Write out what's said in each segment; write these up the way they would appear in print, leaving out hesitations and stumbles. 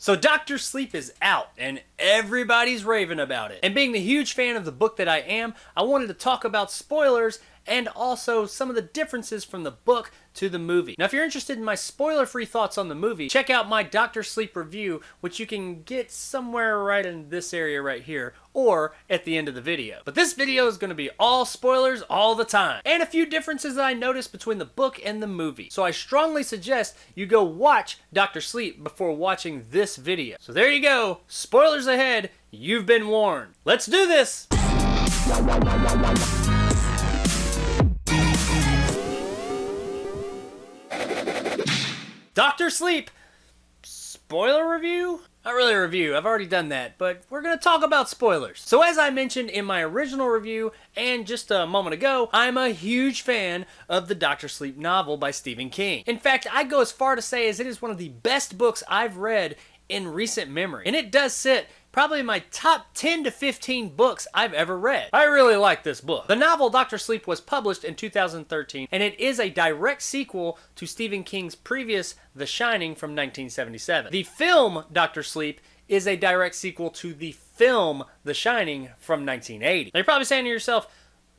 So Dr. Sleep is out and everybody's raving about it. And being the huge fan of the book that I am, I wanted to talk about spoilers and also some of the differences from the book to the movie. Now if you're interested in my spoiler-free thoughts on the movie, check out my Dr. Sleep review, which you can get somewhere right in this area right here, or at the end of the video. But this video is going to be all spoilers all the time, and a few differences that I noticed between the book and the movie. So I strongly suggest you go watch Dr. Sleep before watching this video. So there you go, spoilers ahead, you've been warned. Let's do this! Dr. Sleep, spoiler review? Not really a review, I've already done that, but we're going to talk about spoilers. So as I mentioned in my original review, and just a moment ago, I'm a huge fan of the Dr. Sleep novel by Stephen King. In fact, I'd go as far to say as it is one of the best books I've read in recent memory. And it does sit probably in my top 10 to 15 books I've ever read. I really like this book. The novel Dr. Sleep was published in 2013, and it is a direct sequel to Stephen King's previous The Shining from 1977. The film Dr. Sleep is a direct sequel to the film The Shining from 1980. Now you're probably saying to yourself,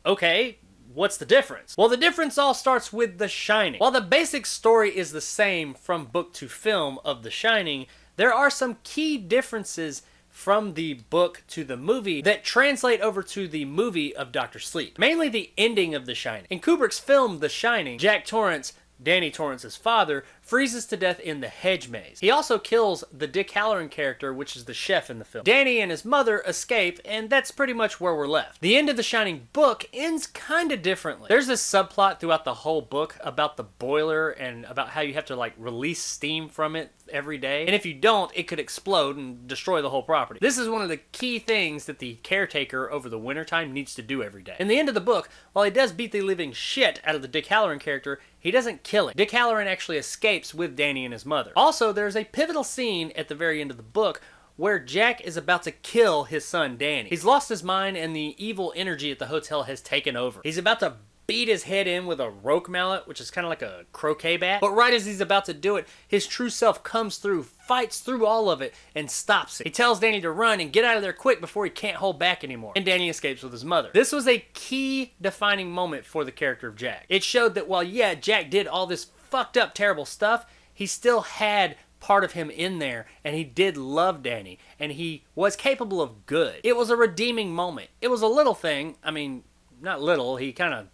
okay, what's the difference? Well, the difference all starts with The Shining. While the basic story is the same from book to film of The Shining, there are some key differences from the book to the movie that translate over to the movie of Dr. Sleep. Mainly the ending of The Shining. In Kubrick's film The Shining, Jack Torrance, Danny Torrance's father, freezes to death in the hedge maze. He also kills the Dick Hallorann character, which is the chef in the film. Danny and his mother escape, and that's pretty much where we're left. The end of The Shining book ends kind of differently. There's this subplot throughout the whole book about the boiler and about how you have to like release steam from it every day. And if you don't, it could explode and destroy the whole property. This is one of the key things that the caretaker over the wintertime needs to do every day. In the end of the book, while he does beat the living shit out of the Dick Hallorann character, he doesn't kill him. Dick Hallorann actually escapes with Danny and his mother. Also, there's a pivotal scene at the very end of the book where Jack is about to kill his son Danny. He's lost his mind and the evil energy at the hotel has taken over. He's about to beat his head in with a roque mallet, which is kind of like a croquet bat. But right as he's about to do it, his true self comes through, fights through all of it, and stops it. He tells Danny to run and get out of there quick before he can't hold back anymore. And Danny escapes with his mother. This was a key defining moment for the character of Jack. It showed that while, yeah, Jack did all this fucked up, terrible stuff, he still had part of him in there, and he did love Danny, and he was capable of good. It was a redeeming moment. It was a little thing. I mean, not little, he kind of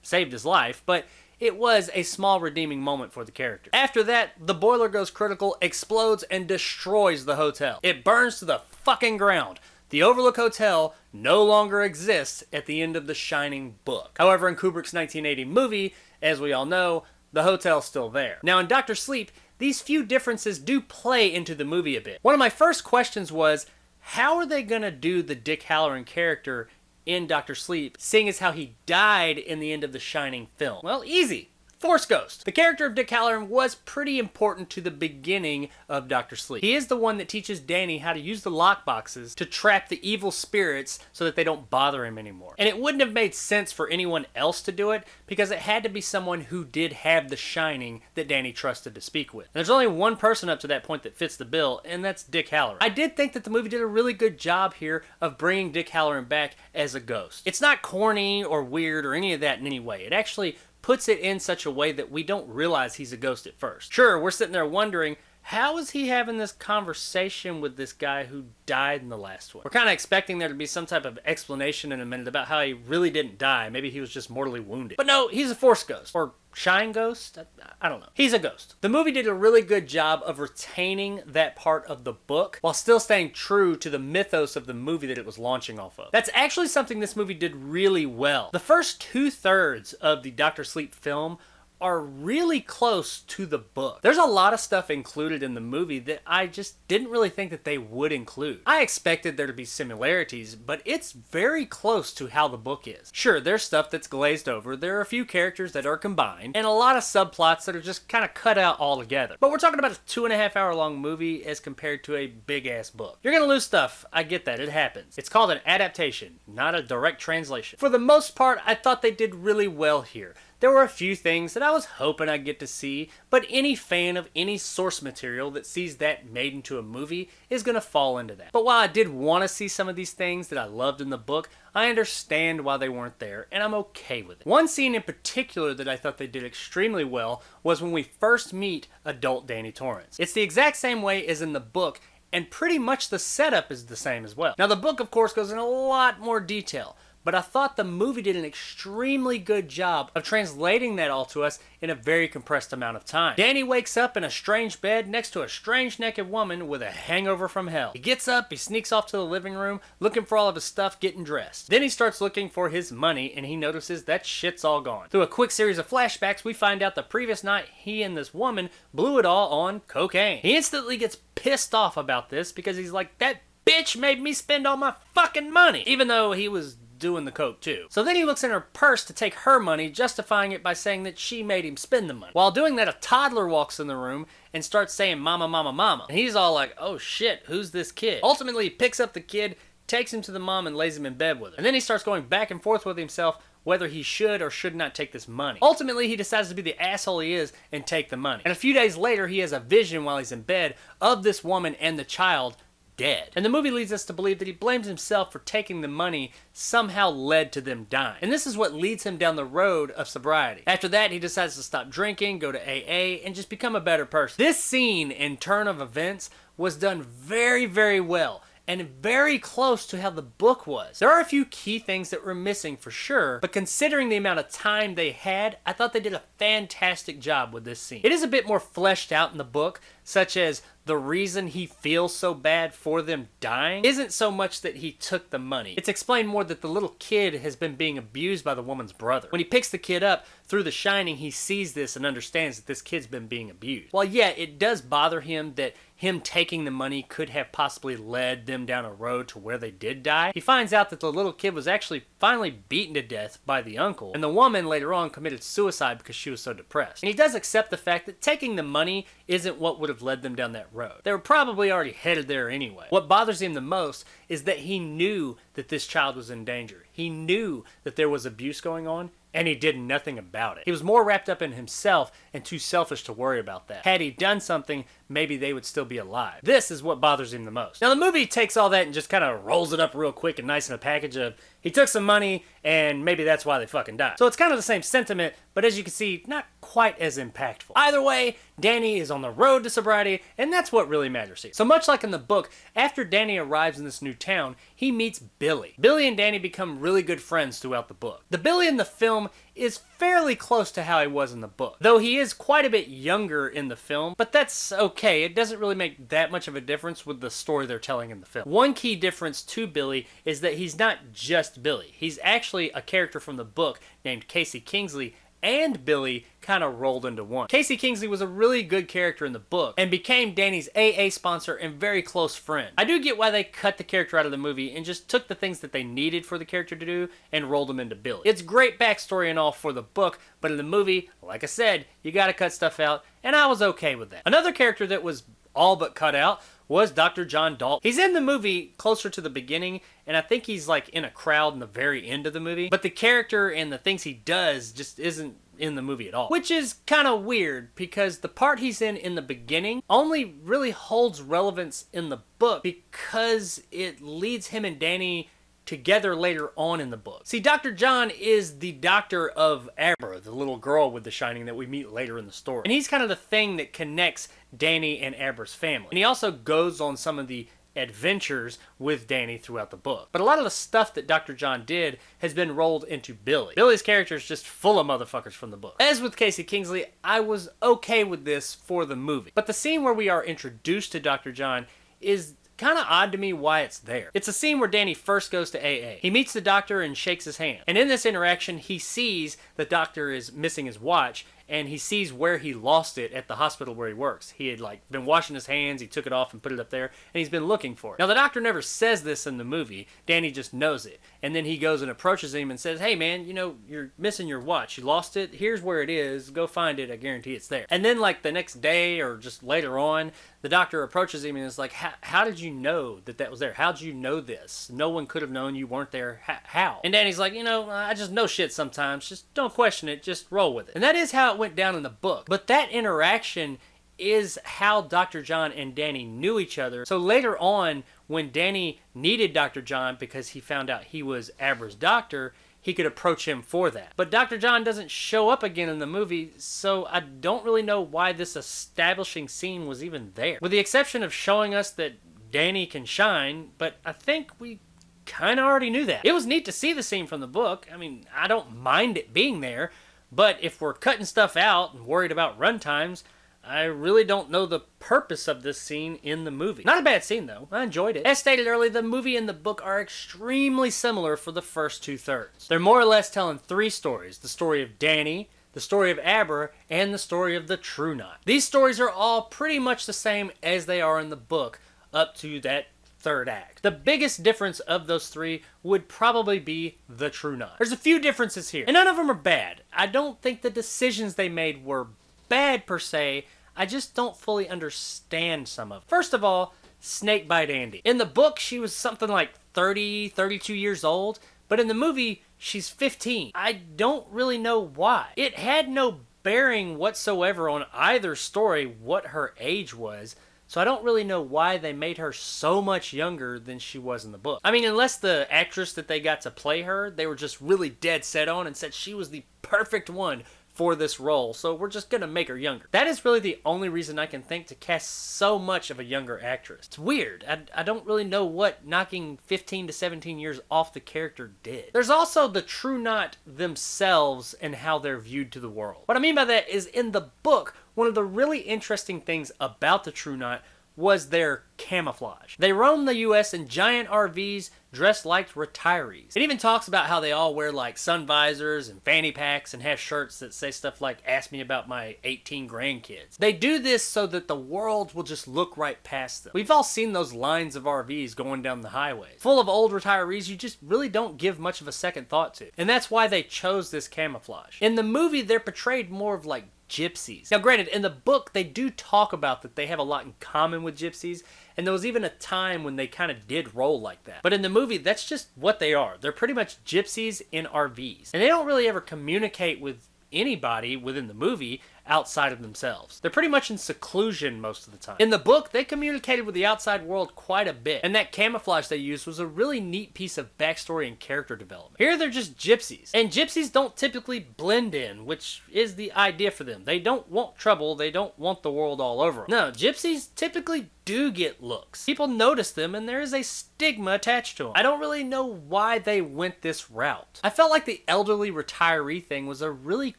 saved his life, but it was a small redeeming moment for the character. After that, the boiler goes critical, explodes, and destroys the hotel. It burns to the fucking ground. The Overlook Hotel no longer exists at the end of The Shining book. However, in Kubrick's 1980 movie, as we all know, the hotel's still there. Now in Dr. Sleep, these few differences do play into the movie a bit. One of my first questions was, how are they gonna do the Dick Hallorann character in Dr. Sleep, seeing as how he died in the end of The Shining film? Well, easy. Force Ghost. The character of Dick Hallorann was pretty important to the beginning of Dr. Sleep. He is the one that teaches Danny how to use the lockboxes to trap the evil spirits so that they don't bother him anymore. And it wouldn't have made sense for anyone else to do it because it had to be someone who did have the Shining that Danny trusted to speak with. And there's only one person up to that point that fits the bill, and that's Dick Hallorann. I did think that the movie did a really good job here of bringing Dick Hallorann back as a ghost. It's not corny or weird or any of that in any way. It actually puts it in such a way that we don't realize he's a ghost at first. Sure, we're sitting there wondering, how is he having this conversation with this guy who died in the last one? We're kind of expecting there to be some type of explanation in a minute about how he really didn't die. Maybe he was just mortally wounded. But no, he's a Force Ghost. Or Shine Ghost? I don't know. He's a ghost. The movie did a really good job of retaining that part of the book while still staying true to the mythos of the movie that it was launching off of. That's actually something this movie did really well. The first 2/3 of the Dr. Sleep film are really close to the book. There's a lot of stuff included in the movie that I just didn't really think that they would include. I expected there to be similarities, but it's very close to how the book is. Sure, there's stuff that's glazed over, there are a few characters that are combined, and a lot of subplots that are just kind of cut out altogether. But we're talking about a 2.5-hour long movie as compared to a big-ass book. You're gonna lose stuff, I get that, it happens. It's called an adaptation, not a direct translation. For the most part, I thought they did really well here. there were a few things that I was hoping I'd get to see, but any fan of any source material that sees that made into a movie is going to fall into that. But while I did want to see some of these things that I loved in the book, I understand why they weren't there, and I'm okay with it. One scene in particular that I thought they did extremely well was when we first meet adult Danny Torrance. It's the exact same way as in the book, and pretty much the setup is the same as well. Now the book, of course, goes in a lot more detail, but I thought the movie did an extremely good job of translating that all to us in a very compressed amount of time. Danny wakes up in a strange bed next to a strange naked woman with a hangover from hell. He gets up, he sneaks off to the living room, looking for all of his stuff, getting dressed. Then he starts looking for his money, and he notices that shit's all gone. Through a quick series of flashbacks, we find out the previous night he and this woman blew it all on cocaine. He instantly gets pissed off about this because he's like, that bitch made me spend all my fucking money, even though he was doing the coke too. So then he looks in her purse to take her money, justifying it by saying that she made him spend the money. While doing that, a toddler walks in the room and starts saying mama, mama, mama. And he's all like, oh shit, who's this kid? Ultimately, he picks up the kid, takes him to the mom, and lays him in bed with her. And then he starts going back and forth with himself whether he should or should not take this money. Ultimately, he decides to be the asshole he is and take the money. And a few days later, he has a vision while he's in bed of this woman and the child dead. And the movie leads us to believe that he blames himself for taking the money somehow led to them dying. And this is what leads him down the road of sobriety. After that, he decides to stop drinking, go to AA, and just become a better person. This scene and turn of events was done very, very well, and very close to how the book was. There are a few key things that were missing for sure, but considering the amount of time they had, I thought they did a fantastic job with this scene. It is a bit more fleshed out in the book, such as the reason he feels so bad for them dying isn't so much that he took the money. It's explained more that the little kid has been being abused by the woman's brother. When he picks the kid up, through The Shining, he sees this and understands that this kid's been being abused. While yeah, it does bother him that him taking the money could have possibly led them down a road to where they did die, he finds out that the little kid was actually finally beaten to death by the uncle, and the woman later on committed suicide because she was so depressed. And he does accept the fact that taking the money isn't what would have led them down that road. They were probably already headed there anyway. What bothers him the most is that he knew that this child was in danger. He knew that there was abuse going on, and he did nothing about it. He was more wrapped up in himself and too selfish to worry about that. Had he done something, maybe they would still be alive. This is what bothers him the most. Now the movie takes all that and just kind of rolls it up real quick and nice in a package of, he took some money and maybe that's why they fucking died. So it's kind of the same sentiment, but as you can see, not quite as impactful. Either way, Danny is on the road to sobriety, and that's what really matters here. So much like in the book, after Danny arrives in this new town, he meets Billy. Billy and Danny become really good friends throughout the book. The Billy in the film is fairly close to how he was in the book, though he is quite a bit younger in the film, but that's okay. It doesn't really make that much of a difference with the story they're telling in the film. One key difference to Billy is that he's not just Billy. He's actually a character from the book named Casey Kingsley, and Billy kind of rolled into one. Casey Kingsley was a really good character in the book and became Danny's AA sponsor and very close friend. I do get why they cut the character out of the movie and just took the things that they needed for the character to do and rolled them into Billy. It's great backstory and all for the book, but in the movie, like I said, you gotta cut stuff out, and I was okay with that. Another character that was all but cut out was Dr. John Dalton. He's in the movie closer to the beginning, and I think he's like in a crowd in the very end of the movie, but the character and the things he does just isn't in the movie at all. Which is kind of weird, because the part he's in the beginning only really holds relevance in the book because it leads him and Danny together later on in the book. See, Dr. John is the doctor of Abra, the little girl with the Shining that we meet later in the story. And he's kind of the thing that connects Danny and Abra's family. And he also goes on some of the adventures with Danny throughout the book. But a lot of the stuff that Dr. John did has been rolled into Billy. Billy's character is just full of motherfuckers from the book. As with Casey Kingsley, I was okay with this for the movie. But the scene where we are introduced to Dr. John is kind of odd to me why it's there. It's a scene where Danny first goes to AA. He meets the doctor and shakes his hand. And in this interaction, he sees the doctor is missing his watch, and he sees where he lost it at the hospital where he works. He had like been washing his hands, he took it off and put it up there, and he's been looking for it. Now the doctor never says this in the movie. Danny just knows it. And then he goes and approaches him and says, "Hey man, you know, you're missing your watch. You lost it. Here's where it is. Go find it. I guarantee it's there." And then like the next day or just later on, the doctor approaches him and is like, "How did you know that that was there? How'd you know this? No one could have known you weren't there. How?" And Danny's like, "You know, I just know shit sometimes. Just don't question it. Just roll with it." And that is how it went down in the book. But that interaction is how Dr. John and Danny knew each other. So later on, when Danny needed Dr. John because he found out he was Abra's doctor, he could approach him for that. But Dr. John doesn't show up again in the movie, so I don't really know why this establishing scene was even there. With the exception of showing us that Danny can shine, but I think we kind of already knew that. It was neat to see the scene from the book. I mean, I don't mind it being there, but if we're cutting stuff out and worried about run times, I really don't know the purpose of this scene in the movie. Not a bad scene, though. I enjoyed it. As stated earlier, the movie and the book are extremely similar for the first 2/3. They're more or less telling 3 stories. The story of Danny, the story of Abra, and the story of the True Knot. These stories are all pretty much the same as they are in the book, up to that 3rd act. The biggest difference of those 3 would probably be the True Knot. There's a few differences here, and none of them are bad. I don't think the decisions they made were bad per se. I just don't fully understand some of them. First of all, Snakebite Andi. In the book, she was something like 30, 32 years old, but in the movie, she's 15. I don't really know why. It had no bearing whatsoever on either story what her age was, so I don't really know why they made her so much younger than she was in the book. I mean, unless the actress that they got to play her, they were just really dead set on and said she was the perfect one for this role, so we're just gonna make her younger. That is really the only reason I can think to cast so much of a younger actress. It's weird. I don't really know what knocking 15 to 17 years off the character did. There's also the True Knot themselves and how they're viewed to the world. What I mean by that is in the book, one of the really interesting things about the True Knot was their camouflage. They roam the US in giant RVs dressed like retirees. It even talks about how they all wear like sun visors and fanny packs and have shirts that say stuff like, "Ask me about my 18 grandkids." They do this so that the world will just look right past them. We've all seen those lines of RVs going down the highway, full of old retirees you just really don't give much of a second thought to. And that's why they chose this camouflage. In the movie, they're portrayed more of like gypsies. Now granted, in the book, they do talk about that they have a lot in common with gypsies, and there was even a time when they kind of did roll like that. But in the movie, that's just what they are. They're pretty much gypsies in RVs. And they don't really ever communicate with anybody within the movie outside of themselves. They're pretty much in seclusion most of the time. In the book, they communicated with the outside world quite a bit, and that camouflage they used was a really neat piece of backstory and character development. Here, they're just gypsies, and gypsies don't typically blend in, which is the idea for them. They don't want trouble, they don't want the world all over them. No, gypsies typically do get looks. People notice them, and there is a stigma attached to them. I don't really know why they went this route. I felt like the elderly retiree thing was a really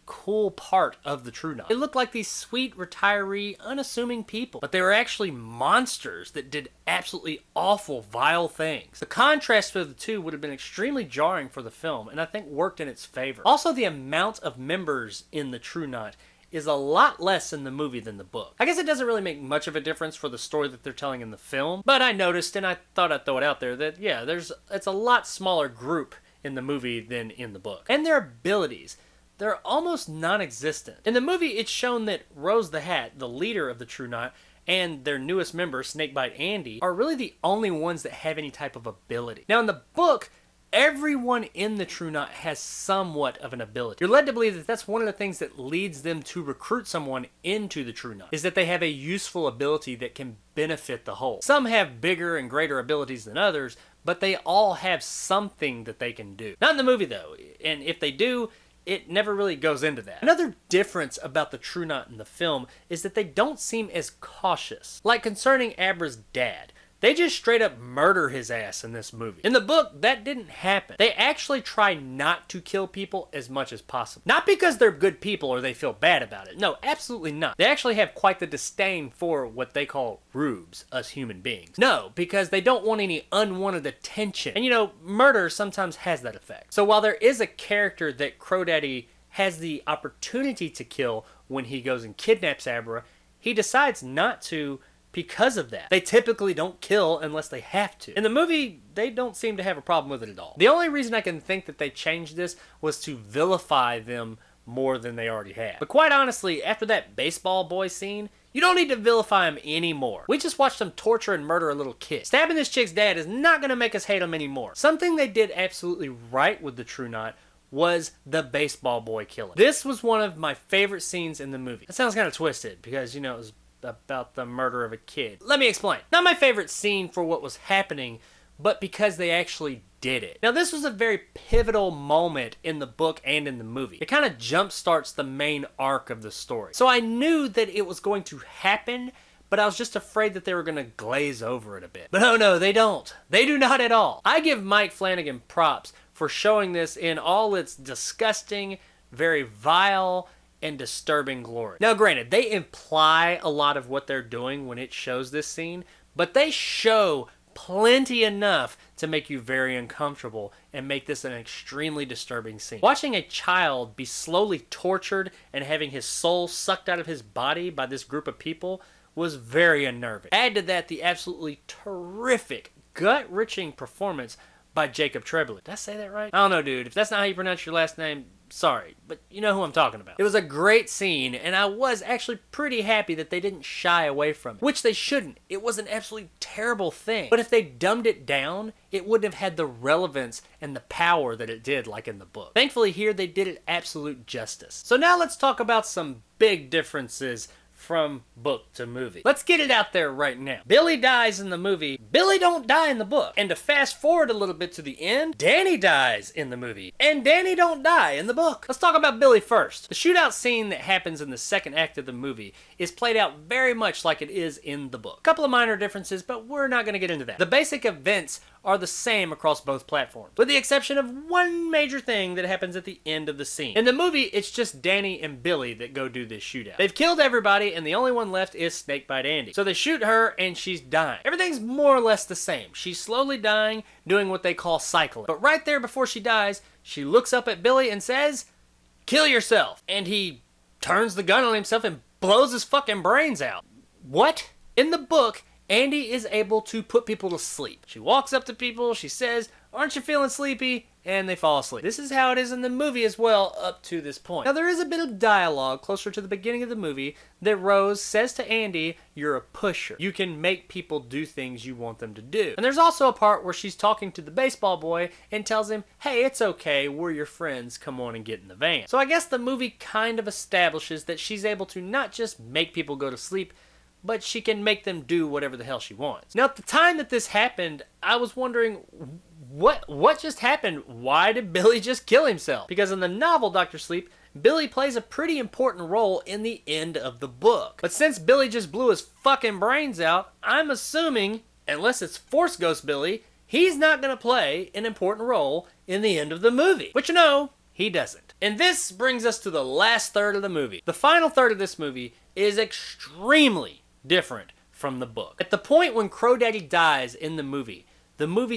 cool part of the True Knot. It looked like these sweet, retiree, unassuming people, but they were actually monsters that did absolutely awful, vile things. The contrast for the two would have been extremely jarring for the film, and I think worked in its favor. Also, the amount of members in the True Knot is a lot less in the movie than the book. I guess it doesn't really make much of a difference for the story that they're telling in the film, but I noticed, and I thought I'd throw it out there, that yeah, it's a lot smaller group in the movie than in the book. And their abilities, they're almost non-existent. In the movie, it's shown that Rose the Hat, the leader of the True Knot, and their newest member, Snakebite Andi, are really the only ones that have any type of ability. Now in the book, everyone in the True Knot has somewhat of an ability. You're led to believe that that's one of the things that leads them to recruit someone into the True Knot, is that they have a useful ability that can benefit the whole. Some have bigger and greater abilities than others, but they all have something that they can do. Not in the movie though, and if they do, it never really goes into that. Another difference about the True Knot in the film is that they don't seem as cautious. Like concerning Abra's dad. They just straight up murder his ass in this movie. In the book, that didn't happen. They actually try not to kill people as much as possible. Not because they're good people or they feel bad about it. No, absolutely not. They actually have quite the disdain for what they call rubes, us human beings. No, because they don't want any unwanted attention. And you know, murder sometimes has that effect. So while there is a character that Crow Daddy has the opportunity to kill when he goes and kidnaps Abra, he decides not to because of that. They typically don't kill unless they have to. In the movie, they don't seem to have a problem with it at all. The only reason I can think that they changed this was to vilify them more than they already had. But quite honestly, after that baseball boy scene, you don't need to vilify him anymore. We just watched them torture and murder a little kid. Stabbing this chick's dad is not going to make us hate him anymore. Something they did absolutely right with the True Knot was the baseball boy killing. This was one of my favorite scenes in the movie. That sounds kind of twisted because, you know, it was about the murder of a kid. Let me explain. Not my favorite scene for what was happening, but because they actually did it. Now, this was a very pivotal moment in the book and in the movie. It kind of jump starts the main arc of the story. So I knew that it was going to happen, but I was just afraid that they were going to glaze over it a bit. But oh no, they don't. They do not at all. I give Mike Flanagan props for showing this in all its disgusting, very vile, and disturbing glory. Now granted, they imply a lot of what they're doing when it shows this scene, but they show plenty enough to make you very uncomfortable and make this an extremely disturbing scene. Watching a child be slowly tortured and having his soul sucked out of his body by this group of people was very unnerving. Add to that the absolutely terrific, gut-wrenching performance by Jacob Tremblay. Did I say that right? I don't know, dude. If that's not how you pronounce your last name, sorry, but you know who I'm talking about. It was a great scene, and I was actually pretty happy that they didn't shy away from it, which they shouldn't. It was an absolutely terrible thing. But if they dumbed it down, it wouldn't have had the relevance and the power that it did like in the book. Thankfully here, they did it absolute justice. So now let's talk about some big differences from book to movie. Let's get it out there right now. Billy dies in the movie. Billy don't die in the book. And to fast forward a little bit to the end, Danny dies in the movie. And Danny don't die in the book. Let's talk about Billy first. The shootout scene that happens in the second act of the movie is played out very much like it is in the book. A couple of minor differences, but we're not going to get into that. The basic events are the same across both platforms, with the exception of one major thing that happens at the end of the scene. In the movie, it's just Danny and Billy that go do this shootout. They've killed everybody, and the only one left is Snakebite Andi. So they shoot her, and she's dying. Everything's more or less the same. She's slowly dying, doing what they call cycling. But right there before she dies, she looks up at Billy and says, "Kill yourself." And he turns the gun on himself and blows his fucking brains out. What? In the book, Andi is able to put people to sleep. She walks up to people, she says, "Aren't you feeling sleepy?" And they fall asleep. This is how it is in the movie as well up to this point. Now there is a bit of dialogue closer to the beginning of the movie that Rose says to Andi, "You're a pusher. You can make people do things you want them to do." And there's also a part where she's talking to the baseball boy and tells him, "Hey, it's okay, we're your friends, come on and get in the van." So I guess the movie kind of establishes that she's able to not just make people go to sleep, but she can make them do whatever the hell she wants. Now, at the time that this happened, I was wondering, what just happened? Why did Billy just kill himself? Because in the novel Dr. Sleep, Billy plays a pretty important role in the end of the book. But since Billy just blew his fucking brains out, I'm assuming, unless it's Force Ghost Billy, he's not going to play an important role in the end of the movie. Which, no, he doesn't. And this brings us to the last third of the movie. The final third of this movie is extremely different from the book. At the point when Crow Daddy dies in the movie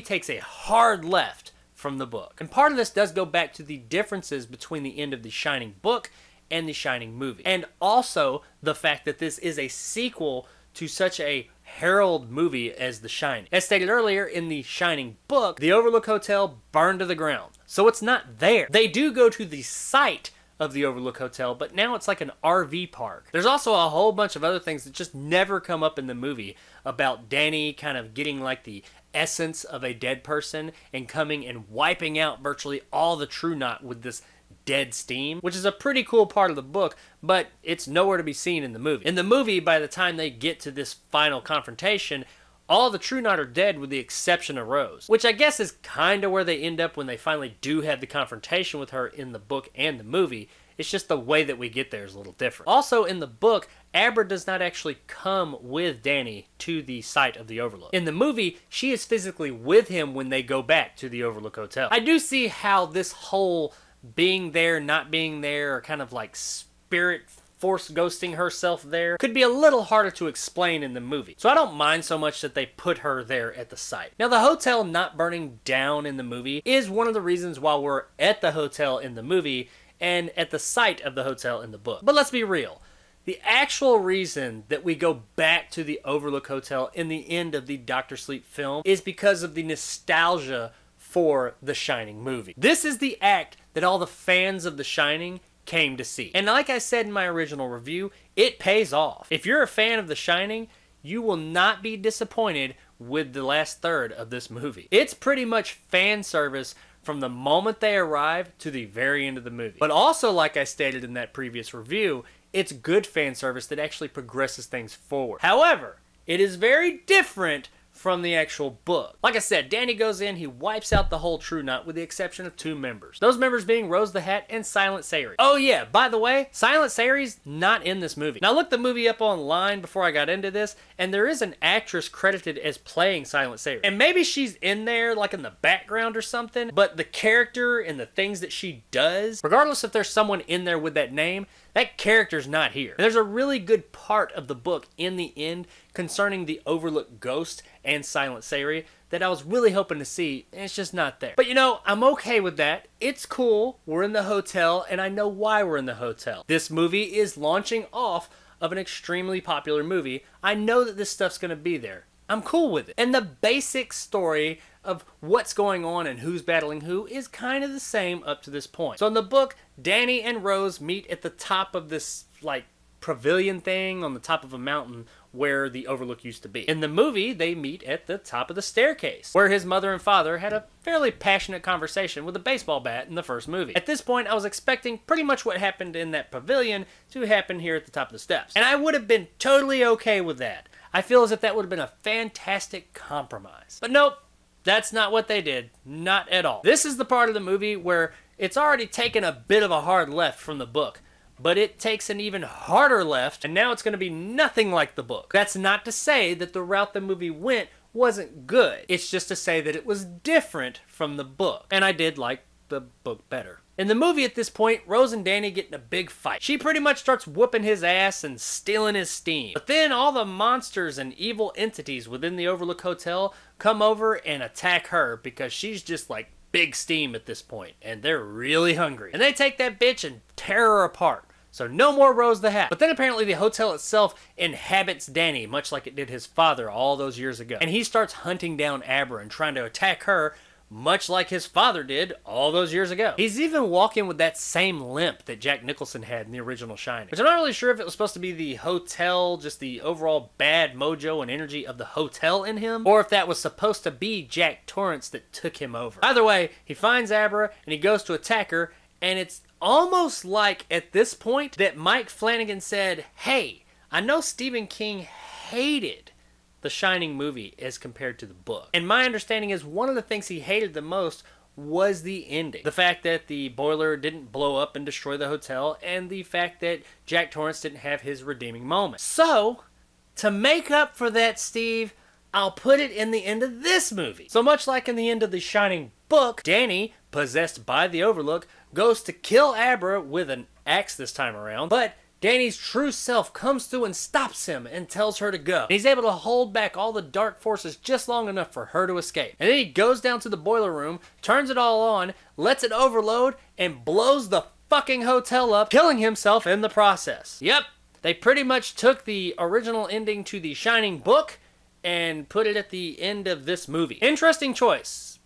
takes a hard left from the book. And part of this does go back to the differences between the end of the Shining book and the Shining movie. And also the fact that this is a sequel to such a heralded movie as The Shining. As stated earlier, in the Shining book, the Overlook Hotel burned to the ground. So it's not there. They do go to the site of the Overlook Hotel, but now it's like an RV park. There's also a whole bunch of other things that just never come up in the movie about Danny kind of getting like the essence of a dead person and coming and wiping out virtually all the True Knot with this dead steam, which is a pretty cool part of the book, but it's nowhere to be seen in the movie. In the movie, by the time they get to this final confrontation, all the True Knot are dead with the exception of Rose, which I guess is kind of where they end up when they finally do have the confrontation with her in the book and the movie. It's just the way that we get there is a little different. Also, in the book, Abra does not actually come with Danny to the site of the Overlook. In the movie, she is physically with him when they go back to the Overlook Hotel. I do see how this whole being there, not being there, or kind of like spirit force ghosting herself there could be a little harder to explain in the movie. So I don't mind so much that they put her there at the site. Now, the hotel not burning down in the movie is one of the reasons why we're at the hotel in the movie and at the site of the hotel in the book. But let's be real. The actual reason that we go back to the Overlook Hotel in the end of the Dr. Sleep film is because of the nostalgia for The Shining movie. This is the act that all the fans of The Shining came to see. And like I said in my original review, it pays off. If you're a fan of The Shining, you will not be disappointed with the last third of this movie. It's pretty much fan service from the moment they arrive to the very end of the movie. But also, like I stated in that previous review, it's good fan service that actually progresses things forward. However, it is very different from the actual book. Like I said, Danny goes in, he wipes out the whole True Knot with the exception of 2 members. Those members being Rose the Hat and Silent Sayri. Oh yeah, by the way, Silent Sayri's not in this movie. Now I looked the movie up online before I got into this, and there is an actress credited as playing Silent Sayri. And maybe she's in there like in the background or something, but the character and the things that she does, regardless if there's someone in there with that name, that character's not here. And there's a really good part of the book in the end concerning the Overlook Ghost and Silent Sayri that I was really hoping to see, and it's just not there. But you know, I'm okay with that. It's cool. We're in the hotel, and I know why we're in the hotel. This movie is launching off of an extremely popular movie. I know that this stuff's gonna be there. I'm cool with it. And the basic story of what's going on and who's battling who is kind of the same up to this point. So in the book, Danny and Rose meet at the top of this, like, pavilion thing on the top of a mountain where the Overlook used to be. In the movie, they meet at the top of the staircase, where his mother and father had a fairly passionate conversation with a baseball bat in the first movie. At this point, I was expecting pretty much what happened in that pavilion to happen here at the top of the steps. And I would have been totally okay with that. I feel as if that would have been a fantastic compromise. But nope, that's not what they did. Not at all. This is the part of the movie where it's already taken a bit of a hard left from the book, but it takes an even harder left, and now it's going to be nothing like the book. That's not to say that the route the movie went wasn't good. It's just to say that it was different from the book, and I did like the book better. In the movie at this point, Rose and Danny get in a big fight. She pretty much starts whooping his ass and stealing his steam. But then all the monsters and evil entities within the Overlook Hotel come over and attack her because she's just like big steam at this point, and they're really hungry. And they take that bitch and tear her apart. So no more Rose the Hat. But then apparently the hotel itself inhabits Danny, much like it did his father all those years ago. And he starts hunting down Abra and trying to attack her, much like his father did all those years ago. He's even walking with that same limp that Jack Nicholson had in the original Shining. Which I'm not really sure if it was supposed to be the hotel, just the overall bad mojo and energy of the hotel in him, or if that was supposed to be Jack Torrance that took him over. Either way, he finds Abra and he goes to attack her, and it's almost like at this point that Mike Flanagan said, hey, I know Stephen King hated the Shining movie as compared to the book. And my understanding is one of the things he hated the most was the ending. The fact that the boiler didn't blow up and destroy the hotel, and the fact that Jack Torrance didn't have his redeeming moment. So, to make up for that, Steve, I'll put it in the end of this movie. So much like in the end of the Shining book, Danny, possessed by the Overlook, goes to kill Abra with an axe this time around, but Danny's true self comes through and stops him and tells her to go. And he's able to hold back all the dark forces just long enough for her to escape. And then he goes down to the boiler room, turns it all on, lets it overload, and blows the fucking hotel up, killing himself in the process. Yep, they pretty much took the original ending to the Shining book and put it at the end of this movie. Interesting choice.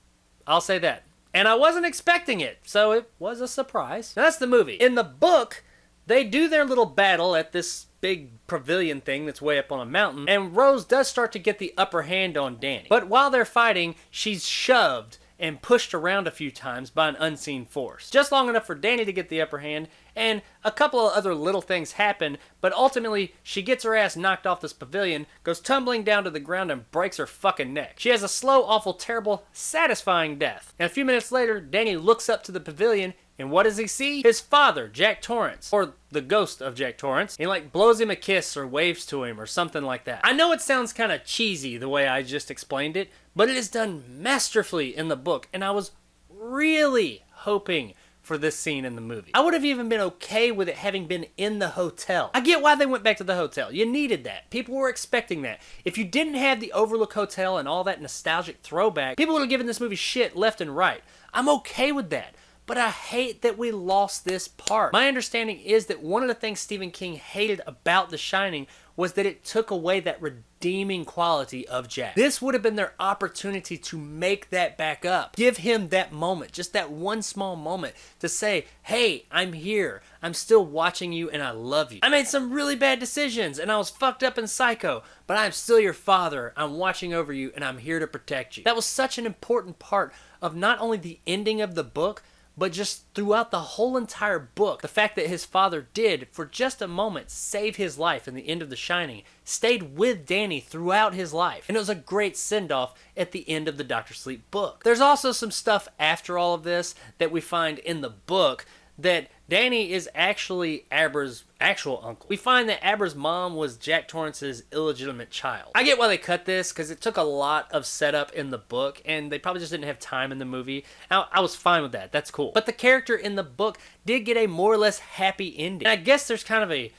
I'll say that. And I wasn't expecting it, so it was a surprise. Now, that's the movie. In the book, they do their little battle at this big pavilion thing that's way up on a mountain, and Rose does start to get the upper hand on Danny. But while they're fighting, she's shoved and pushed around a few times by an unseen force. Just long enough for Danny to get the upper hand, and a couple of other little things happen, but ultimately she gets her ass knocked off this pavilion, goes tumbling down to the ground and breaks her fucking neck. She has a slow, awful, terrible, satisfying death. And a few minutes later, Danny looks up to the pavilion, and what does he see? His father, Jack Torrance, or the ghost of Jack Torrance. He like blows him a kiss or waves to him or something like that. I know it sounds kind of cheesy the way I just explained it, but it is done masterfully in the book, and I was really hoping for this scene in the movie. I would have even been okay with it having been in the hotel. I get why they went back to the hotel. You needed that. People were expecting that. If you didn't have the Overlook Hotel and all that nostalgic throwback, people would have given this movie shit left and right. I'm okay with that. but I hate that we lost this part. My understanding is that one of the things Stephen King hated about The Shining was that it took away that redeeming quality of Jack. This would have been their opportunity to make that back up. Give him that moment, just that one small moment to say, hey, I'm here. I'm still watching you and I love you. I made some really bad decisions and I was fucked up and psycho, but I'm still your father. I'm watching over you and I'm here to protect you. That was such an important part of not only the ending of the book, but just throughout the whole entire book. The fact that his father did, for just a moment, save his life in the end of The Shining, stayed with Danny throughout his life. And it was a great send-off at the end of the Dr. Sleep book. There's also some stuff after all of this that we find in the book that Danny is actually Abra's actual uncle. We find that Abra's mom was Jack Torrance's illegitimate child. I get why they cut this, because it took a lot of setup in the book, and they probably just didn't have time in the movie. I was fine with that. That's cool. But the character in the book did get a more or less happy ending. And I guess there's kind of a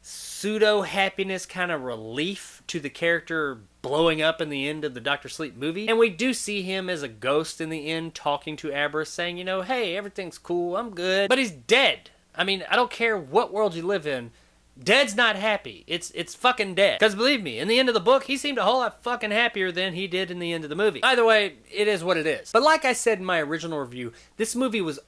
pseudo-happiness kind of relief to the character blowing up in the end of the Dr. Sleep movie. And we do see him as a ghost in the end talking to Abra saying, you know, hey, everything's cool, I'm good. But he's dead. I mean, I don't care what world you live in. Dead's not happy. It's fucking dead. Because believe me, in the end of the book, he seemed a whole lot fucking happier than he did in the end of the movie. Either way, it is what it is. But like I said in my original review, this movie was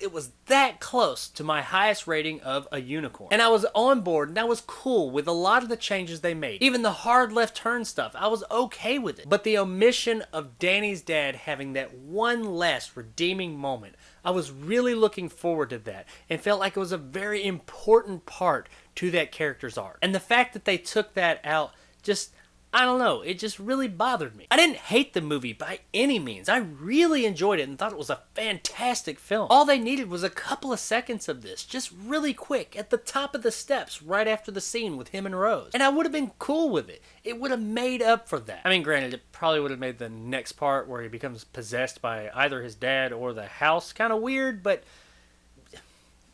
it was that close to my highest rating of A Unicorn. And I was on board and I was cool with a lot of the changes they made. Even the hard left turn stuff, I was okay with it. But the omission of Danny's dad having that one last redeeming moment, I was really looking forward to that and felt like it was a very important part to that character's arc. And the fact that they took that out just, I don't know, it just really bothered me. I didn't hate the movie by any means. I really enjoyed it and thought it was a fantastic film. All they needed was a couple of seconds of this, just really quick, at the top of the steps, right after the scene with him and Rose. And I would have been cool with it. It would have made up for that. I mean, granted, it probably would have made the next part where he becomes possessed by either his dad or the house kind of weird, but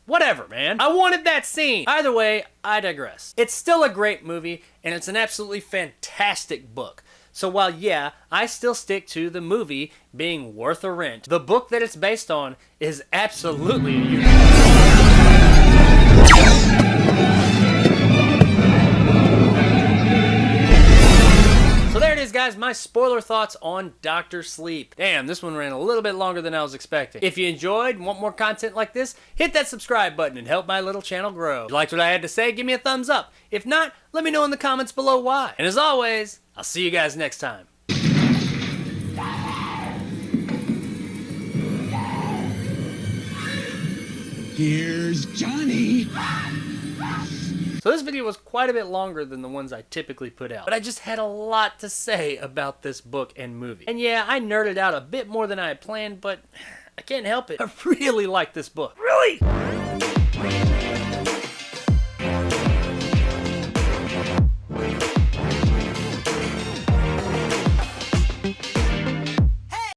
whatever, man. I wanted that scene. Either way, I digress. It's still a great movie, and it's an absolutely fantastic book. So while, yeah, I still stick to the movie being worth a rent, the book that it's based on is absolutely a unicorn. So there it is, guys, my spoiler thoughts on Dr. Sleep. Damn, this one ran a little bit longer than I was expecting. If you enjoyed and want more content like this, hit that subscribe button and help my little channel grow. If you liked what I had to say, give me a thumbs up. If not, let me know in the comments below why. And as always, I'll see you guys next time. Here's Johnny. So this video was quite a bit longer than the ones I typically put out, but I just had a lot to say about this book and movie. And yeah, I nerded out a bit more than I had planned, but I can't help it. I really like this book. Really?